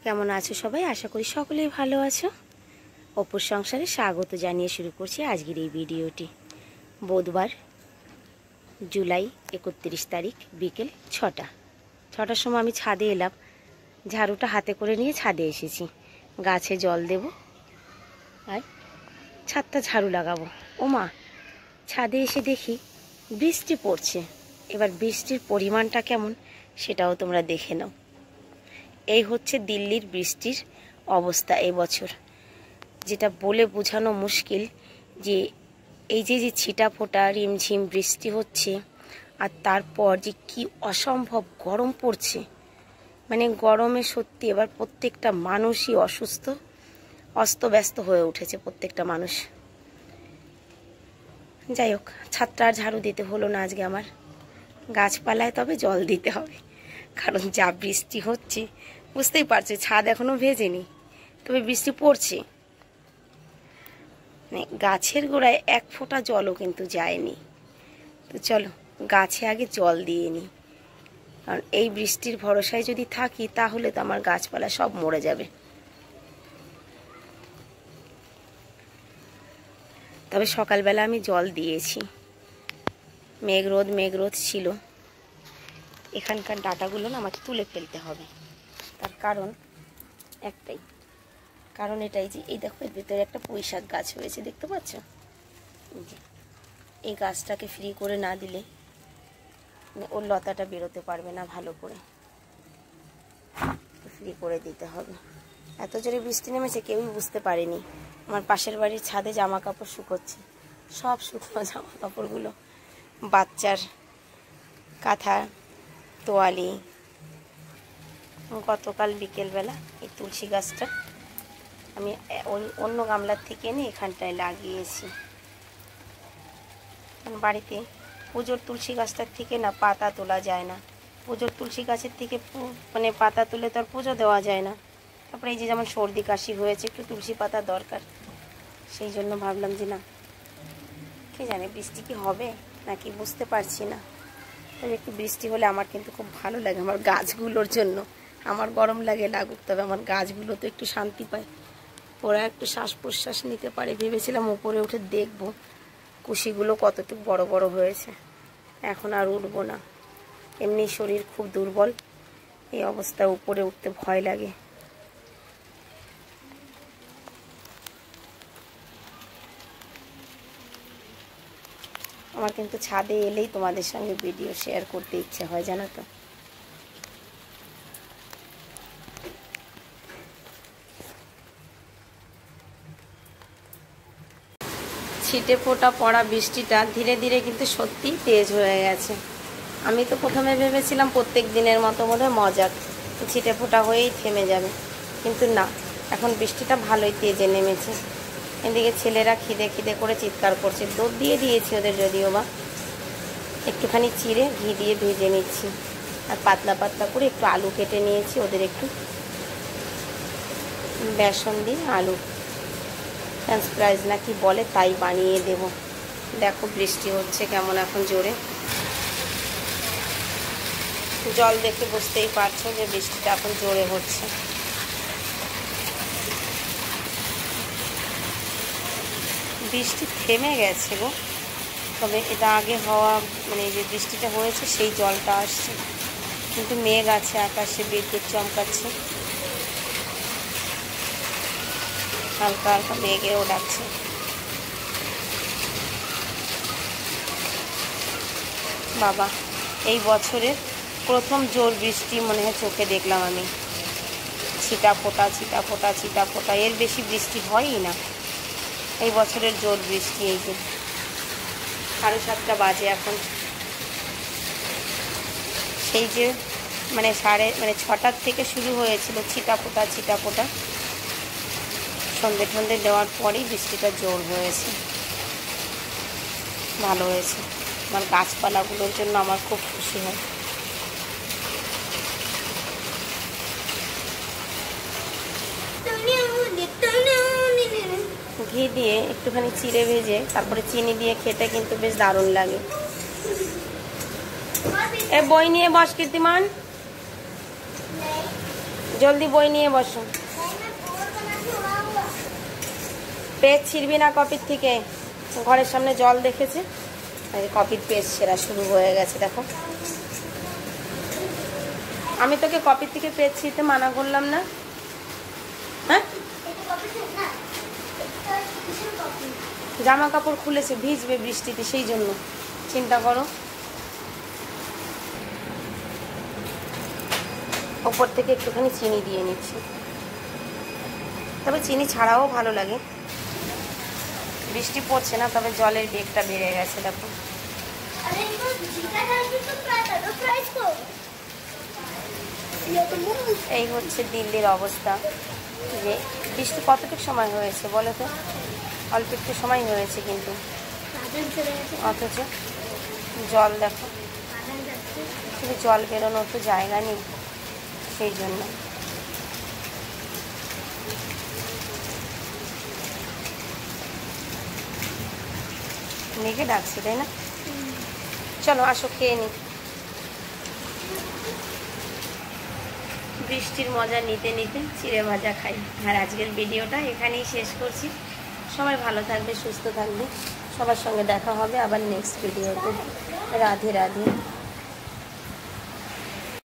কেমন আছো সবাই? আশা করি সকলেই ভালো আছো। অপুর সংসারে স্বাগত জানিয়ে শুরু করছি আজকের এই ভিডিওটি। বুধবার জুলাই 31 তারিখ বিকেল 6টার সময় আমি ছাদে এলাম। ঝাড়ুটা হাতে করে নিয়ে ছাদে এসেছি। গাছে জল দেব আর ছাদটা ঝাড়ু লাগাবো। ওমা, ছাদে এসে দেখি বৃষ্টি পড়ছে। এবার বৃষ্টির পরিমাণটা কেমন সেটাও তোমরা দেখে নাও। এই হচ্ছে দিল্লির বৃষ্টির অবস্থা এবছর, যেটা বলে বোঝানো মুশকিল। যে এই যে ছিটা ফোটা রিমঝিম বৃষ্টি হচ্ছে আর তারপর যে কি অসম্ভব গরম পড়ছে, মানে গরমে সত্যি এবার প্রত্যেকটা মানুষই অসুস্থ, অস্তব্যস্ত হয়ে উঠেছে প্রত্যেকটা মানুষ। যাই হোক, ছাদটা আর ঝাড়ু দিতে হলো না আজকে আমার। গাছপালায় তবে জল দিতে হবে, কারণ যা বৃষ্টি হচ্ছে বুঝতেই পারছো। ছাদ এখনো ভেজেনি, তবে বৃষ্টি পড়ছে। মানে গাছের গোড়ায় এক ফোঁটা জলও কিন্তু যায়নি। তো চলো গাছে আগে জল দিয়ে নিই, কারণ এই বৃষ্টির ভরসায় যদি থাকি তাহলে তো আমার গাছপালা সব মরে যাবে। তবে সকালবেলা আমি জল দিয়েছি। মেঘরোদ ছিল। এখানকার ডাঁটাগুলো না আমাকে তুলে ফেলতে হবে। তার কারণ একটাই, কারণ এটাই যে এই দেখো, এর ভিতরে একটা পুঁইশাক গাছ হয়েছে, দেখতে পাচ্ছ? এই গাছটাকে ফ্রি করে না দিলে ওর লতাটা বেরোতে পারবে না ভালো করে, ফ্রি করে দিতে হবে। এত জোরে বৃষ্টি নেমেছে কেউই বুঝতে পারেনি। আমার পাশের বাড়ির ছাদে জামা কাপড় শুকোচ্ছে, সব শুকনো জামা কাপড়গুলো, বাচ্চার কাঁথা তোয়ালি। গতকাল বিকেলবেলা এই তুলসী গাছটা আমি ওই অন্য গামলার থেকে এনে এখানটায় লাগিয়েছি। বাড়িতে পুজোর তুলসী গাছটার থেকে না পাতা তোলা যায় না। পুজোর তুলসী গাছের থেকে মানে পাতা তুলে তো আর পুজো দেওয়া যায় না। তারপরে এই যে যেমন সর্দি কাশি হয়েছে, একটু তুলসী পাতা দরকার। সেই জন্য ভাবলাম যে না, কে জানে বৃষ্টি কি হবে নাকি বুঝতে পারছি না। তবে একটু বৃষ্টি হলে আমার কিন্তু খুব ভালো লাগে, আমার গাছগুলোর জন্য। আমার গরম লাগে লাগুক, তবে আমার গাছগুলো তো একটু শান্তি পায়, ওরা একটু শ্বাস প্রশ্বাস নিতে পারে। ভেবেছিলাম উপরে উঠে দেখবো কুশিগুলো কতটুকু বড় বড় হয়েছে। এখন আর উঠবো না, এমনি শরীর খুব দুর্বল, এই অবস্থায় উপরে উঠতে ভয় লাগে। আমার কিন্তু ছাদে এলেই তোমাদের সঙ্গে ভিডিও শেয়ার করতে ইচ্ছে হয়, জানো তো। ছিটে ফোটা পড়া বৃষ্টিটা ধীরে ধীরে কিন্তু সত্যি তেজ হয়ে গেছে। আমি তো প্রথমে ভেবেছিলাম প্রত্যেক দিনের মতো বোধহয় মজা, ছিটে ফোটা হয়েই থেমে যাবে, কিন্তু না, এখন বৃষ্টিটা ভালোই তেজে নেমেছে। এদিকে ছেলেরা খিদে খিদে করে চিৎকার করছে। দুধ দিয়ে দিয়েছি ওদের, যদিও বা একটুখানি চিড়ে ঘি দিয়ে ভেজে নিচ্ছি, আর পাতলা পাতলা করে একটু আলু কেটে নিয়েছি। ওদের একটু বেসন দিয়ে আলু ফ্রেঞ্চ ফ্রাইজ না কি বলে তাই বানিয়ে দেব। দেখো বৃষ্টি হচ্ছে কেমন এখন জোরে। জল দেখে বুঝতেই পারছো যে বৃষ্টিটা এখন জোরে হচ্ছে। বৃষ্টি থেমে গেছে গো, তবে এটা আগে হওয়া, মানে এই যে বৃষ্টিটা হয়েছে সেই জলটা আসছে, কিন্তু মেঘ আছে আকাশে, বিদ্যুৎ চমকাচ্ছে, হালকা হালকা মেঘেও ডাকছে। বাবা, এই বছরের প্রথম জোর বৃষ্টি মনে হয় চোখে দেখলাম আমি। ছিটা ফোটা ছিটা ফোটা ছিটা ফোটা, এর বেশি বৃষ্টি হয়ই না। এই বছরের জোর বৃষ্টি। এই যে 7:30 বাজে এখন, সেই যে মানে 6টার থেকে শুরু হয়েছিল ছিটা ফোটা ছিটা ফোটা, সন্ধে ঠন্ধে দেওয়ার পরেই বৃষ্টিটা জোর হয়েছে। ভালো হয়েছে, আমার গাছপালাগুলোর জন্য আমার খুব খুশি হয়। ঘি দিয়ে একটুখানি চিড়ে ভেজে তারপরে চিনি দিয়ে খেতে কিন্তু বেশ দারুণ লাগে। বই নিয়ে বস কীর্তিমান, জলদি বই নিয়ে বসো। পেজ ছিড়বি না কপির থেকে, ঘরের সামনে জল দেখেছে, কপির পেজ ছেঁড়া শুরু হয়ে গেছে। দেখো আমি তোকে কপির থেকে পেজ ছিঁড়তে মানা করলাম না? হ্যাঁ, জামা কাপড় খুলেছে, ভিজবে বৃষ্টিতে, সেই জন্য চিন্তা করো। ওপর থেকে একটুখানি চিনি দিয়ে নিচ্ছি, তবে চিনি ছাড়াও ভালো লাগে। বৃষ্টি পড়ছে না, তবে জলের বেগটা বেড়ে গেছে। দেখো এই হচ্ছে দিল্লির অবস্থা। যে বৃষ্টি কতটুকু সময় হয়েছে বলো তো? অল্প একটু সময় হয়েছে, কিন্তু অথচ জল দেখো, শুধু জল বেরোনোর তো জায়গা নেই, সেই জন্য। মেঘে ডাকছে, তাই না? চলো আসো খেয়ে নি। বৃষ্টির মজা নিতে নিতে চিড়ে ভাজা খাই। আর আজকের ভিডিওটা এখানেই শেষ করছি। সবাই ভালো থাকবে, সুস্থ থাকবে। সবার সঙ্গে দেখা হবে আবার নেক্সট ভিডিওতে। রাধে রাধে।